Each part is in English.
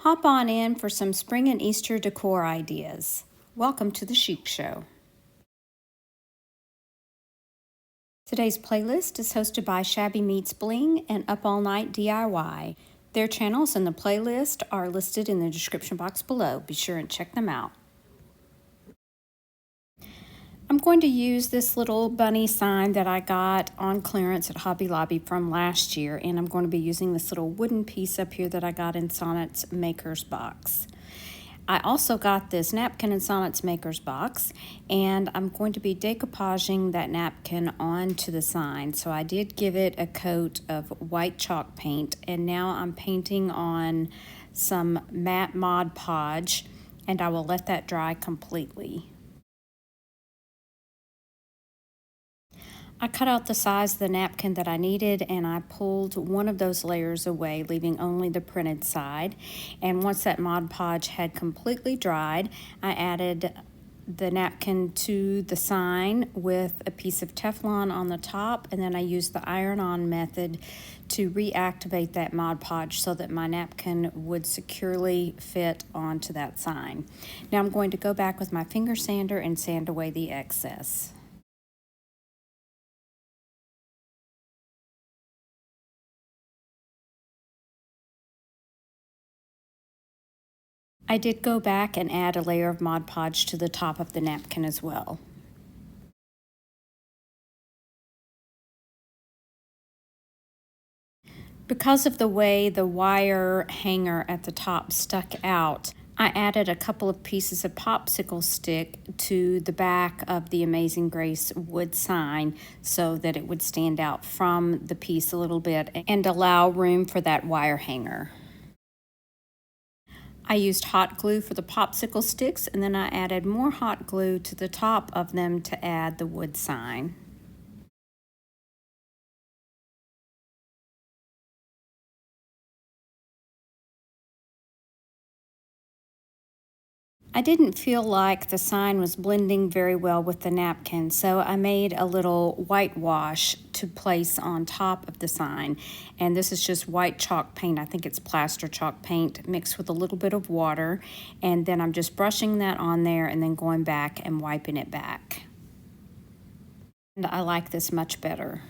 Hop on in for some spring and Easter decor ideas. Welcome to the Chic Show. Today's playlist is hosted by Shabby Meets Bling and Up All Night DIY. Their channels and the playlist are listed in the description box below. Be sure and check them out. I'm going to use this little bunny sign that I got on clearance at Hobby Lobby from last year, and I'm going to be using this little wooden piece up here that I got in Sonnet's Maker's Box. I also got this napkin in Sonnet's Maker's Box, and I'm going to be decoupaging that napkin onto the sign. So I did give it a coat of white chalk paint, and now I'm painting on some matte Mod Podge, and I will let that dry completely. I cut out the size of the napkin that I needed, and I pulled one of those layers away, leaving only the printed side. And once that Mod Podge had completely dried, I added the napkin to the sign with a piece of Teflon on the top, and then I used the iron-on method to reactivate that Mod Podge so that my napkin would securely fit onto that sign. Now I'm going to go back with my finger sander and sand away the excess. I did go back and add a layer of Mod Podge to the top of the napkin as well. Because of the way the wire hanger at the top stuck out, I added a couple of pieces of popsicle stick to the back of the Amazing Grace wood sign so that it would stand out from the piece a little bit and allow room for that wire hanger. I used hot glue for the popsicle sticks, and then I added more hot glue to the top of them to add the wood sign. I didn't feel like the sign was blending very well with the napkin, so I made a little whitewash to place on top of the sign. And this is just white chalk paint. I think it's plaster chalk paint mixed with a little bit of water. And then I'm just brushing that on there and then going back and wiping it back. And I like this much better.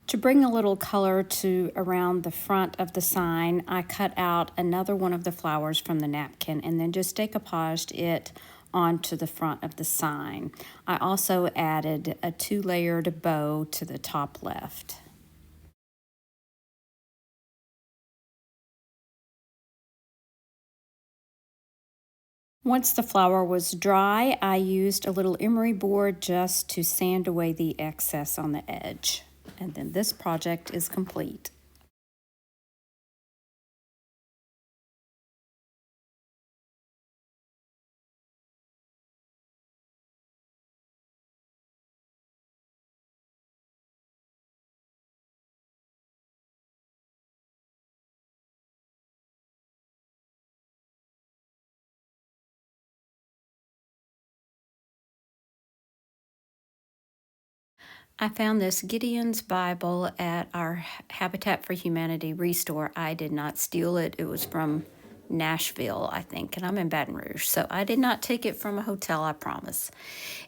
To bring a little color to around the front of the sign, I cut out another one of the flowers from the napkin and then just decoupaged it onto the front of the sign. I also added a 2-layered bow to the top left. Once the flower was dry, I used a little emery board just to sand away the excess on the edge. And then this project is complete. I found this Gideon's Bible at our Habitat for Humanity restore. I did not steal it. It was from Nashville, I think, and I'm in Baton Rouge. So I did not take it from a hotel, I promise.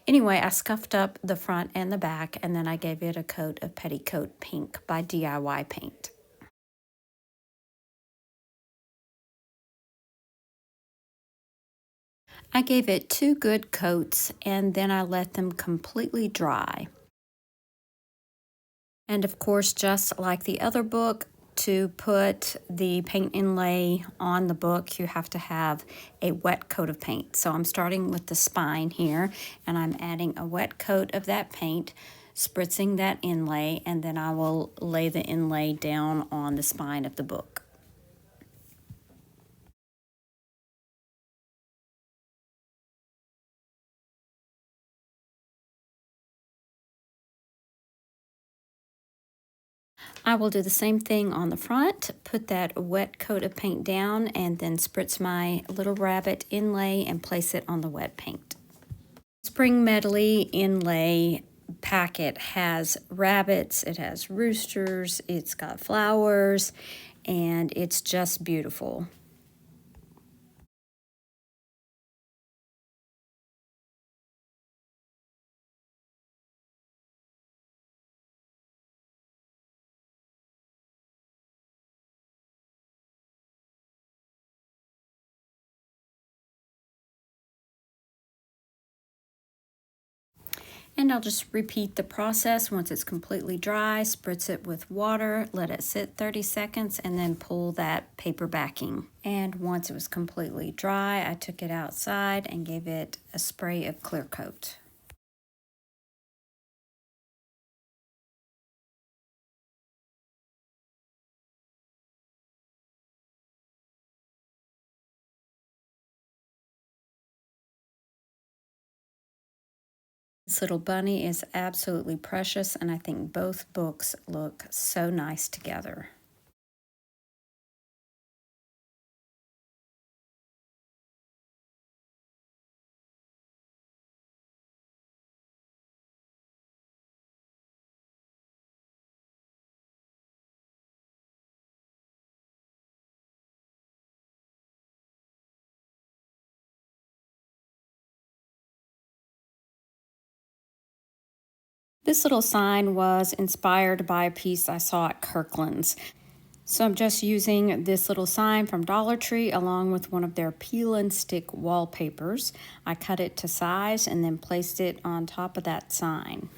Anyway, I scuffed up the front and the back, and then I gave it a coat of Petticoat Pink by DIY Paint. I gave it 2 good coats, and then I let them completely dry. And of course, just like the other book, to put the paint inlay on the book, you have to have a wet coat of paint. So I'm starting with the spine here, and I'm adding a wet coat of that paint, spritzing that inlay, and then I will lay the inlay down on the spine of the book. I will do the same thing on the front, put that wet coat of paint down, and then spritz my little rabbit inlay and place it on the wet paint. Spring medley inlay packet has rabbits, it has roosters, it's got flowers, and it's just beautiful. And I'll just repeat the process. Once it's completely dry, spritz it with water, let it sit 30 seconds, and then pull that paper backing. And once it was completely dry, I took it outside and gave it a spray of clear coat. This little bunny is absolutely precious, and I think both books look so nice together. This little sign was inspired by a piece I saw at Kirkland's. So I'm just using this little sign from Dollar Tree along with one of their peel and stick wallpapers. I cut it to size and then placed it on top of that sign.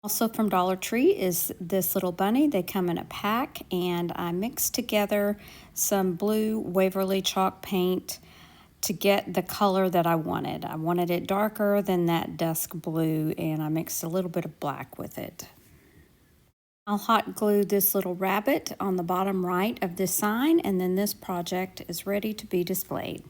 Also from Dollar Tree is this little bunny. They come in a pack, and I mixed together some blue Waverly chalk paint to get the color that I wanted. I wanted it darker than that dusk blue, and I mixed a little bit of black with it. I'll hot glue this little rabbit on the bottom right of this sign, and then this project is ready to be displayed.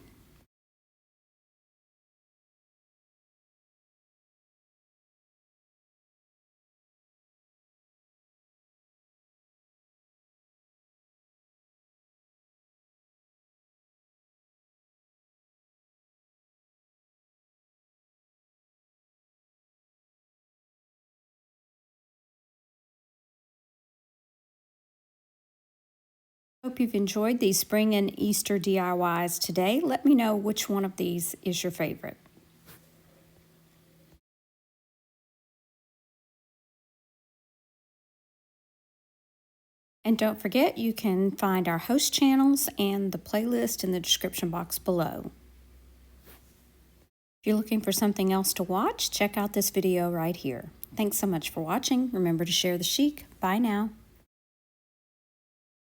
Hope you've enjoyed these spring and Easter DIYs today. Let me know which one of these is your favorite. And don't forget, you can find our host channels and the playlist in the description box below. If you're looking for something else to watch, check out this video right here. Thanks so much for watching. Remember to share the chic. Bye now.